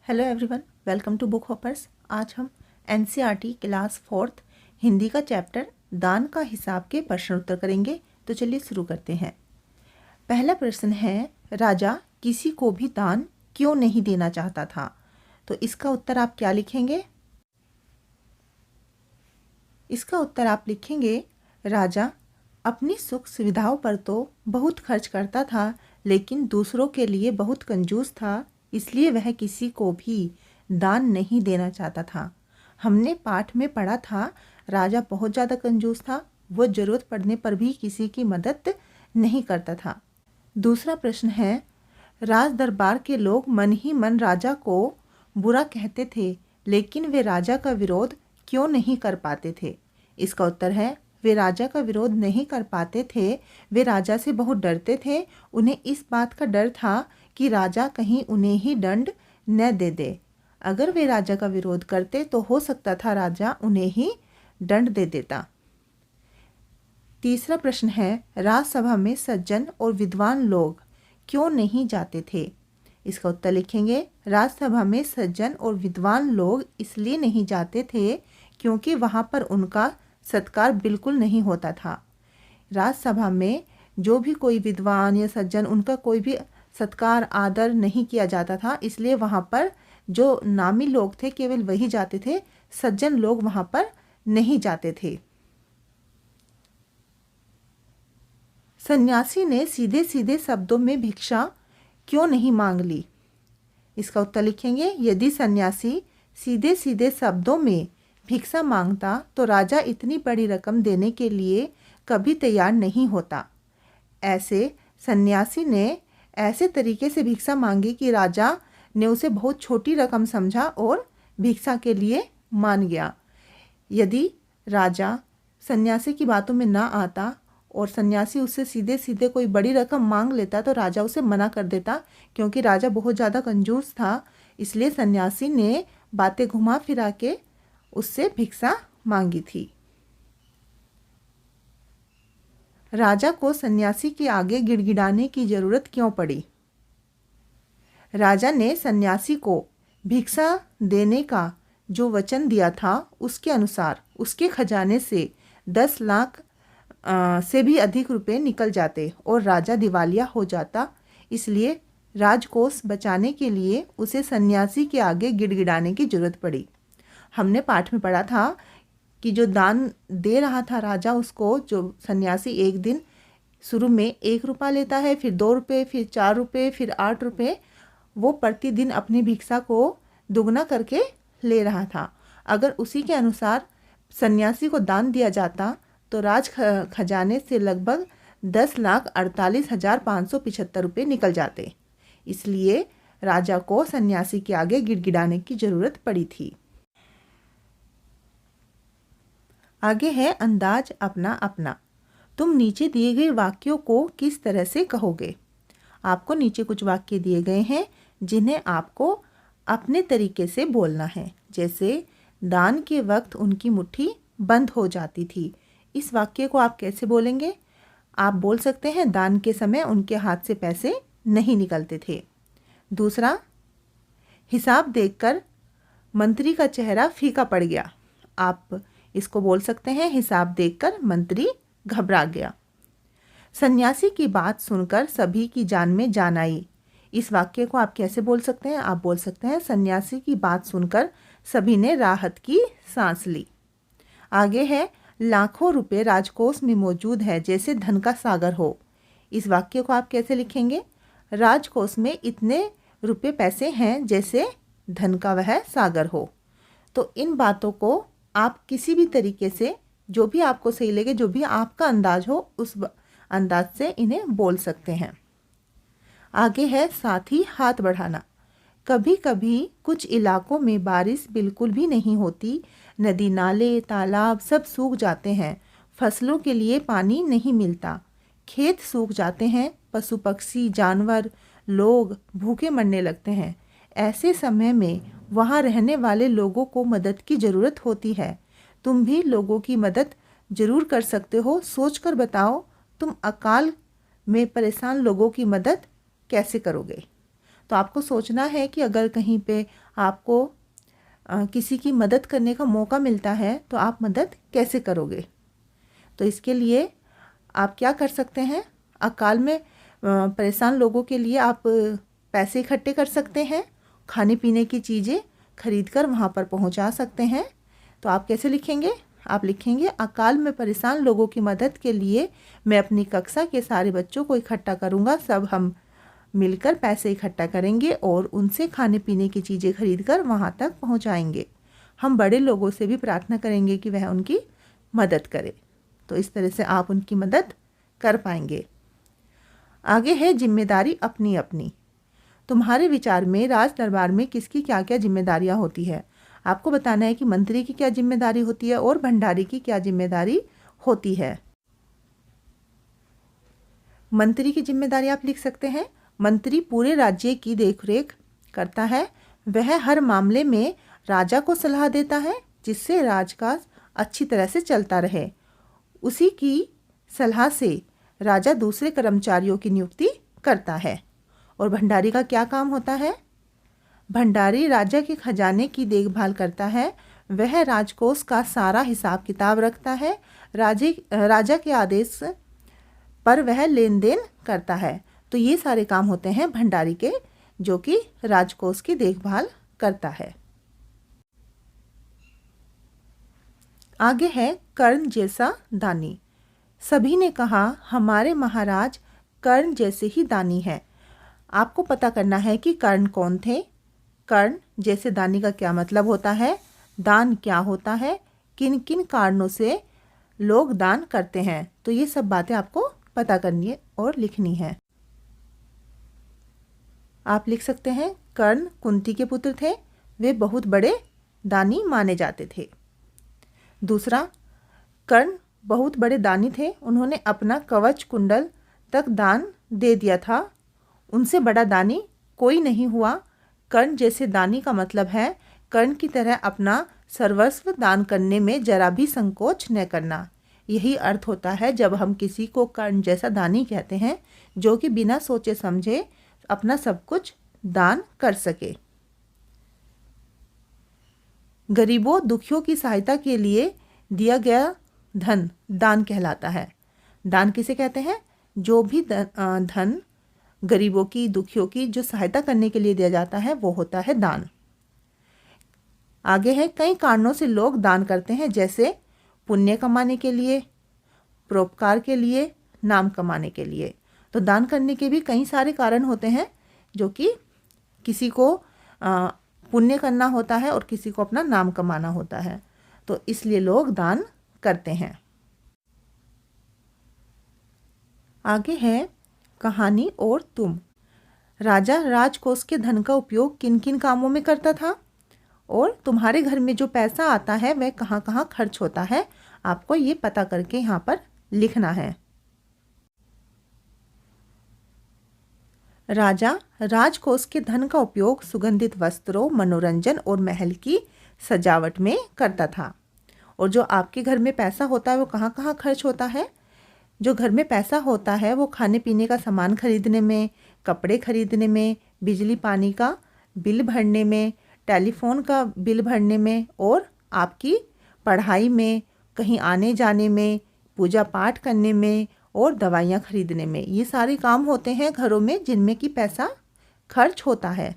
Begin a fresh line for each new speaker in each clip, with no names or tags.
Hello everyone, welcome to Book Hoppers. आज हम NCERT class 4th Hindi का चैप्टर दान का हिसाब के प्रश्न उत्तर करेंगे। तो चलिए शुरू करते हैं। पहला प्रश्न है, राजा किसी को भी दान क्यों नहीं देना चाहता था? तो इसका उत्तर आप क्या लिखेंगे? इसका उत्तर आप लिखेंगे, राजा अपनी सुख सुविधाओं पर तो बहुत खर्च करता था, लेकिन दूसरों के लिए बहुत कंजूस था, इसलिए वह किसी को भी दान नहीं देना चाहता था। हमने पाठ में पढ़ा था, राजा बहुत ज़्यादा कंजूस था, वो ज़रूरत पड़ने पर भी किसी की मदद नहीं करता था। दूसरा प्रश्न है, राज दरबार के लोग मन ही मन राजा को बुरा कहते थे, लेकिन वे राजा का विरोध क्यों नहीं कर पाते थे? इसका उत्तर है, वे राजा का विरोध नहीं कर पाते थे, वे राजा से बहुत डरते थे। उन्हें इस बात का डर था कि राजा कहीं उन्हें ही दंड न दे दे। अगर वे राजा का विरोध करते तो हो सकता था राजा उन्हें ही दंड दे देता। तीसरा प्रश्न है, राजसभा में सज्जन और विद्वान लोग क्यों नहीं जाते थे? इसका उत्तर लिखेंगे, राजसभा में सज्जन और विद्वान लोग इसलिए नहीं जाते थे क्योंकि वहाँ पर उनका सत्कार बिल्कुल नहीं होता था। राजसभा में जो भी कोई विद्वान या सज्जन, उनका कोई भी सत्कार आदर नहीं किया जाता था, इसलिए वहाँ पर जो नामी लोग थे केवल वही जाते थे, सज्जन लोग वहाँ पर नहीं जाते थे। सन्यासी ने सीधे सीधे शब्दों में भिक्षा क्यों नहीं मांग ली? इसका उत्तर लिखेंगे, यदि सन्यासी सीधे सीधे शब्दों में भिक्षा मांगता तो राजा इतनी बड़ी रकम देने के लिए कभी तैयार नहीं होता। ऐसे सन्यासी ने ऐसे तरीके से भिक्षा मांगी कि राजा ने उसे बहुत छोटी रकम समझा और भिक्षा के लिए मान गया। यदि राजा सन्यासी की बातों में ना आता और सन्यासी उससे सीधे सीधे कोई बड़ी रकम मांग लेता तो राजा उसे मना कर देता, क्योंकि राजा बहुत ज़्यादा कंजूस था। इसलिए सन्यासी ने बातें घुमा फिरा के उससे भिक्षा मांगी थी। राजा को सन्यासी के आगे गिड़गिड़ाने की जरूरत क्यों पड़ी? राजा ने सन्यासी को भिक्षा देने का जो वचन दिया था उसके अनुसार उसके खजाने से 10 लाख से भी अधिक रुपए निकल जाते और राजा दिवालिया हो जाता। इसलिए राजकोष बचाने के लिए उसे सन्यासी के आगे गिड़गिड़ाने की जरूरत पड़ी। हमने पाठ में पढ़ा था कि जो दान दे रहा था राजा, उसको जो सन्यासी एक दिन शुरू में 1 रुपया लेता है, फिर 2 रुपये, फिर 4 रुपये, फिर 8 रुपये, वो प्रतिदिन अपनी भिक्षा को दुगना करके ले रहा था। अगर उसी के अनुसार सन्यासी को दान दिया जाता तो राज खजाने से लगभग 10,48,575 रुपये निकल जाते। इसलिए राजा को सन्यासी के आगे गिड़गिड़ाने की जरूरत पड़ी थी। आगे है अंदाज अपना अपना। तुम नीचे दिए गए वाक्यों को किस तरह से कहोगे? आपको नीचे कुछ वाक्य दिए गए हैं जिन्हें आपको अपने तरीके से बोलना है। जैसे, दान के वक्त उनकी मुट्ठी बंद हो जाती थी। इस वाक्य को आप कैसे बोलेंगे? आप बोल सकते हैं, दान के समय उनके हाथ से पैसे नहीं निकलते थे। दूसरा, हिसाब देखकर मंत्री का चेहरा फीका पड़ गया। आप इसको बोल सकते हैं, हिसाब देखकर मंत्री घबरा गया। सन्यासी की बात सुनकर सभी की जान में जान आई। इस वाक्य को आप कैसे बोल सकते हैं? आप बोल सकते हैं, सन्यासी की बात सुनकर सभी ने राहत की सांस ली। आगे है, लाखों रुपए राजकोष में मौजूद है जैसे धन का सागर हो। इस वाक्य को आप कैसे लिखेंगे? राजकोष में इतने रुपए पैसे हैं जैसे धन का वह सागर हो। तो इन बातों को आप किसी भी तरीके से, जो भी आपको सही लगे, जो भी आपका अंदाज हो, उस अंदाज से इन्हें बोल सकते हैं। आगे है, साथ ही हाथ बढ़ाना। कभी कभी कुछ इलाकों में बारिश बिल्कुल भी नहीं होती, नदी नाले तालाब सब सूख जाते हैं, फसलों के लिए पानी नहीं मिलता, खेत सूख जाते हैं, पशु पक्षी जानवर लोग भूखे मरने लगते हैं। ऐसे समय में वहाँ रहने वाले लोगों को मदद की ज़रूरत होती है। तुम भी लोगों की मदद ज़रूर कर सकते हो। सोचकर बताओ, तुम अकाल में परेशान लोगों की मदद कैसे करोगे? तो तो आपको सोचना है कि अगर कहीं पे आपको किसी की मदद करने का मौका मिलता है तो आप मदद कैसे करोगे। तो इसके लिए आप क्या कर सकते हैं, अकाल में परेशान लोगों के लिए आप पैसे इकट्ठे कर सकते हैं, खाने पीने की चीज़ें खरीद कर वहाँ पर पहुँचा सकते हैं। तो आप कैसे लिखेंगे, आप लिखेंगे अकाल में परेशान लोगों की मदद के लिए मैं अपनी कक्षा के सारे बच्चों को इकट्ठा करूँगा, सब हम मिलकर पैसे इकट्ठा करेंगे और उनसे खाने पीने की चीज़ें खरीद कर वहाँ तक पहुँचाएंगे। हम बड़े लोगों से भी प्रार्थना करेंगे कि वह उनकी मदद करे। तो इस तरह से आप उनकी मदद कर पाएंगे। आगे है जिम्मेदारी अपनी अपनी। तुम्हारे विचार में राज दरबार में किसकी क्या क्या जिम्मेदारियां होती है। आपको बताना है कि मंत्री की क्या जिम्मेदारी होती है और भंडारी की क्या जिम्मेदारी होती है। मंत्री की जिम्मेदारी आप लिख सकते हैं, मंत्री पूरे राज्य की देखरेख करता है। वह हर मामले में राजा को सलाह देता है जिससे राजकाज अच्छी तरह से चलता रहे। उसी की सलाह से राजा दूसरे कर्मचारियों की नियुक्ति करता है। और भंडारी का क्या काम होता है, भंडारी राजा के खजाने की देखभाल करता है। वह राजकोष का सारा हिसाब किताब रखता है। राजा के आदेश पर वह लेन देन करता है। तो ये सारे काम होते हैं भंडारी के, जो कि राजकोष की देखभाल करता है। आगे है कर्ण जैसा दानी। सभी ने कहा हमारे महाराज कर्ण जैसे ही दानी हैं। आपको पता करना है कि कर्ण कौन थे। कर्ण जैसे दानी का क्या मतलब होता है, दान क्या होता है, किन किन कारणों से लोग दान करते हैं। तो ये सब बातें आपको पता करनी है और लिखनी है। आप लिख सकते हैं कर्ण कुंती के पुत्र थे, वे बहुत बड़े दानी माने जाते थे। दूसरा, कर्ण बहुत बड़े दानी थे, उन्होंने अपना कवच कुंडल तक दान दे दिया था। उनसे बड़ा दानी कोई नहीं हुआ। कर्ण जैसे दानी का मतलब है कर्ण की तरह अपना सर्वस्व दान करने में जरा भी संकोच न करना। यही अर्थ होता है जब हम किसी को कर्ण जैसा दानी कहते हैं, जो कि बिना सोचे समझे अपना सब कुछ दान कर सके। गरीबों दुखियों की सहायता के लिए दिया गया धन दान कहलाता है। दान किसे कहते हैं, जो भी धन गरीबों की दुखियों की जो सहायता करने के लिए दिया जाता है वो होता है दान। आगे है कई कारणों से लोग दान करते हैं, जैसे पुण्य कमाने के लिए, परोपकार के लिए, नाम कमाने के लिए। तो दान करने के भी कई सारे कारण होते हैं, जो कि किसी को पुण्य करना होता है और किसी को अपना नाम कमाना होता है। तो इसलिए लोग दान करते हैं। आगे है कहानी और तुम। राजा राजकोष के धन का उपयोग किन किन कामों में करता था और तुम्हारे घर में जो पैसा आता है वह कहाँ कहाँ खर्च होता है, आपको ये पता करके यहाँ पर लिखना है। राजा राजकोष के धन का उपयोग सुगंधित वस्त्रों, मनोरंजन और महल की सजावट में करता था। और जो आपके घर में पैसा होता है वो कहाँ कहाँ खर्च होता है। जो घर में पैसा होता है वो खाने पीने का सामान खरीदने में, कपड़े खरीदने में, बिजली पानी का बिल भरने में, टेलीफोन का बिल भरने में और आपकी पढ़ाई में, कहीं आने जाने में, पूजा पाठ करने में और दवाइयाँ खरीदने में। ये सारे काम होते हैं घरों में जिनमें कि पैसा खर्च होता है।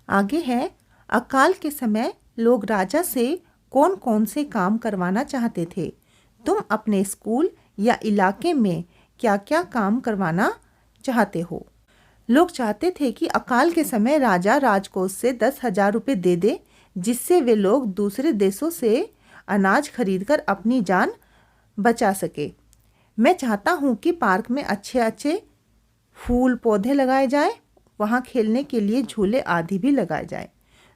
आगे है अकाल के समय लोग राजा से कौन कौन से काम करवाना चाहते थे। तुम अपने स्कूल या इलाके में क्या क्या काम करवाना चाहते हो। लोग चाहते थे कि अकाल के समय राजा राजकोष से 10,000 रुपये दे दे, जिससे वे लोग दूसरे देशों से अनाज खरीदकर अपनी जान बचा सके। मैं चाहता हूँ कि पार्क में अच्छे अच्छे फूल पौधे लगाए जाएं, वहाँ खेलने के लिए झूले आदि भी लगाए जाएं।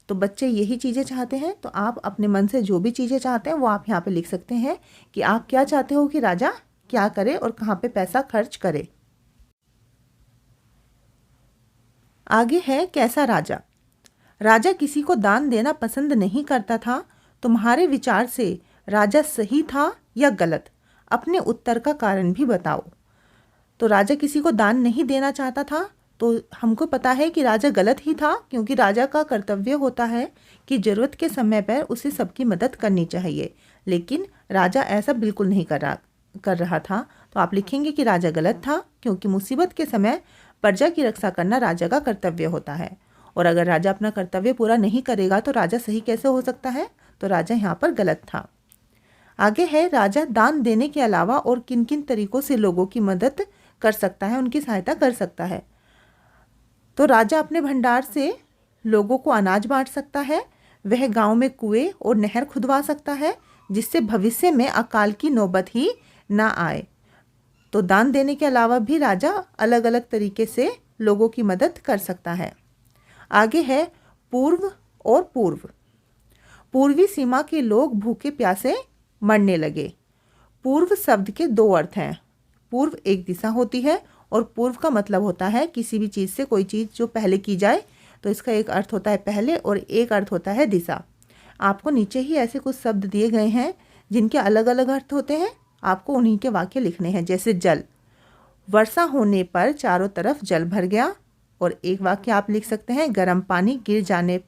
तो बच्चे यही चीज़ें चाहते हैं। तो आप अपने मन से जो भी चीज़ें चाहते हैं वो आप यहाँ पे लिख सकते हैं कि आप क्या चाहते हो कि राजा क्या करे और कहाँ पे पैसा खर्च करे। आगे है कैसा राजा। राजा किसी को दान देना पसंद नहीं करता था। तुम्हारे विचार से राजा सही था या गलत, अपने उत्तर का कारण भी बताओ। तो राजा किसी को दान नहीं देना चाहता था, तो हमको पता है कि राजा गलत ही था, क्योंकि राजा का कर्तव्य होता है कि ज़रूरत के समय पर उसे सबकी मदद करनी चाहिए। लेकिन राजा ऐसा बिल्कुल नहीं कर रहा था। तो आप लिखेंगे कि राजा गलत था, क्योंकि मुसीबत के समय प्रजा की रक्षा करना राजा का कर्तव्य होता है। और अगर राजा अपना कर्तव्य पूरा नहीं करेगा तो राजा सही कैसे हो सकता है? तो राजा यहाँ पर गलत था। आगे है, राजा दान देने के अलावा और किन किन तरीकों से लोगों की मदद कर सकता है, उनकी सहायता कर सकता है। तो राजा अपने भंडार से लोगों को अनाज बांट सकता है। वह गांव में कुएं और नहर खुदवा सकता है, जिससे भविष्य में अकाल की नौबत ही ना आए। तो दान देने के अलावा भी राजा अलग अलग तरीके से लोगों की मदद कर सकता है। आगे है पूर्व और पूर्व। पूर्वी सीमा के लोग भूखे प्यासे मरने लगे। पूर्व शब्द के दो अर्थ हैं। पूर्व एक दिशा होती है और पूर्व का मतलब होता है किसी भी चीज़ से कोई चीज़ जो पहले की जाए, तो इसका एक अर्थ होता है पहले और एक अर्थ होता है दिशा। आपको नीचे ही ऐसे कुछ शब्द दिए गए हैं जिनके अलग अलग अर्थ होते हैं, आपको उन्हीं के वाक्य लिखने हैं। जैसे जल, वर्षा होने पर चारों तरफ जल भर गया। और एक वाक्य आप लिख सकते हैं, गर्म पानी गिर जाने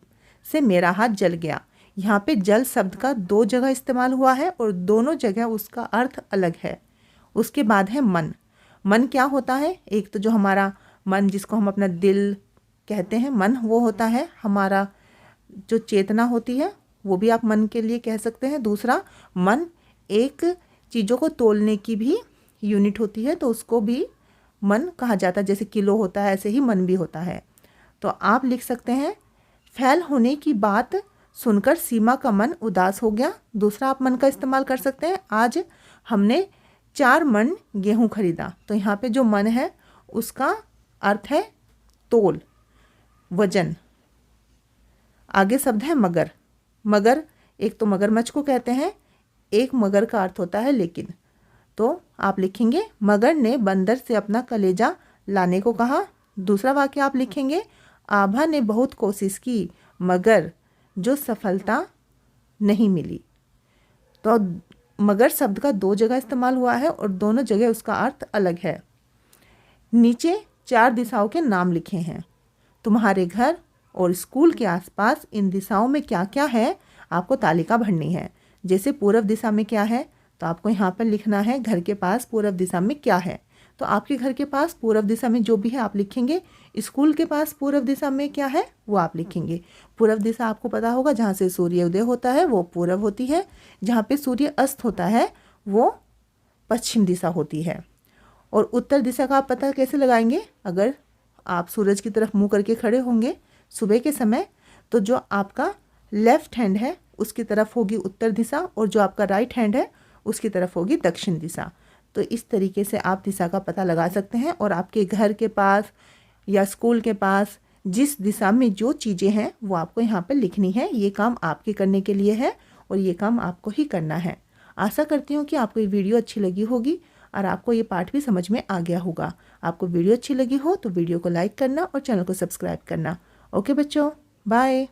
से मेरा हाथ जल गया। यहाँ पे जल शब्द का दो जगह इस्तेमाल हुआ है और दोनों जगह उसका अर्थ अलग है। उसके बाद है मन। मन क्या होता है? एक तो जो हमारा मन, जिसको हम अपना दिल कहते हैं, मन वो होता है। हमारा जो चेतना होती है वो भी आप मन के लिए कह सकते हैं। दूसरा, मन एक चीज़ों को तोलने की भी यूनिट होती है, तो उसको भी मन कहा जाता है। जैसे किलो होता है, ऐसे ही मन भी होता है। तो आप लिख सकते हैं, फैल होने की बात सुनकर सीमा का मन उदास हो गया। दूसरा आप मन का इस्तेमाल कर सकते हैं, आज हमने 4 मन गेहूं खरीदा। तो यहाँ पे जो मन है उसका अर्थ है तोल, वजन। आगे शब्द है मगर। मगर एक तो मगरमच्छ को कहते हैं, एक मगर का अर्थ होता है लेकिन। तो आप लिखेंगे, मगर ने बंदर से अपना कलेजा लाने को कहा। दूसरा वाक्य आप लिखेंगे, आभा ने बहुत कोशिश की मगर जो सफलता नहीं मिली। तो मगर शब्द का दो जगह इस्तेमाल हुआ है और दोनों जगह उसका अर्थ अलग है। नीचे 4 दिशाओं के नाम लिखे हैं। तुम्हारे घर और स्कूल के आसपास इन दिशाओं में क्या क्या है, आपको तालिका भरनी है। जैसे पूर्व दिशा में क्या है, तो आपको यहाँ पर लिखना है घर के पास पूर्व दिशा में क्या है। तो आपके घर के पास पूर्व दिशा में जो भी है आप लिखेंगे। स्कूल के पास पूर्व दिशा में क्या है वो आप लिखेंगे। पूर्व दिशा आपको पता होगा, जहाँ से सूर्योदय होता है वो पूर्व होती है, जहाँ पे सूर्य अस्त होता है वो पश्चिम दिशा होती है। और उत्तर दिशा का आप पता कैसे लगाएंगे? अगर आप सूरज की तरफ मुँह करके खड़े होंगे सुबह के समय, तो जो आपका लेफ्ट हैंड है उसकी तरफ होगी उत्तर दिशा और जो आपका राइट हैंड है उसकी तरफ होगी दक्षिण दिशा। तो इस तरीके से आप दिशा का पता लगा सकते हैं। और आपके घर के पास या स्कूल के पास जिस दिशा में जो चीज़ें हैं वो आपको यहाँ पर लिखनी है। ये काम आपके करने के लिए है और ये काम आपको ही करना है। आशा करती हूँ कि आपको ये वीडियो अच्छी लगी होगी और आपको ये पाठ भी समझ में आ गया होगा। आपको वीडियो अच्छी लगी हो तो वीडियो को लाइक करना और चैनल को सब्सक्राइब करना। ओके बच्चों, बाय।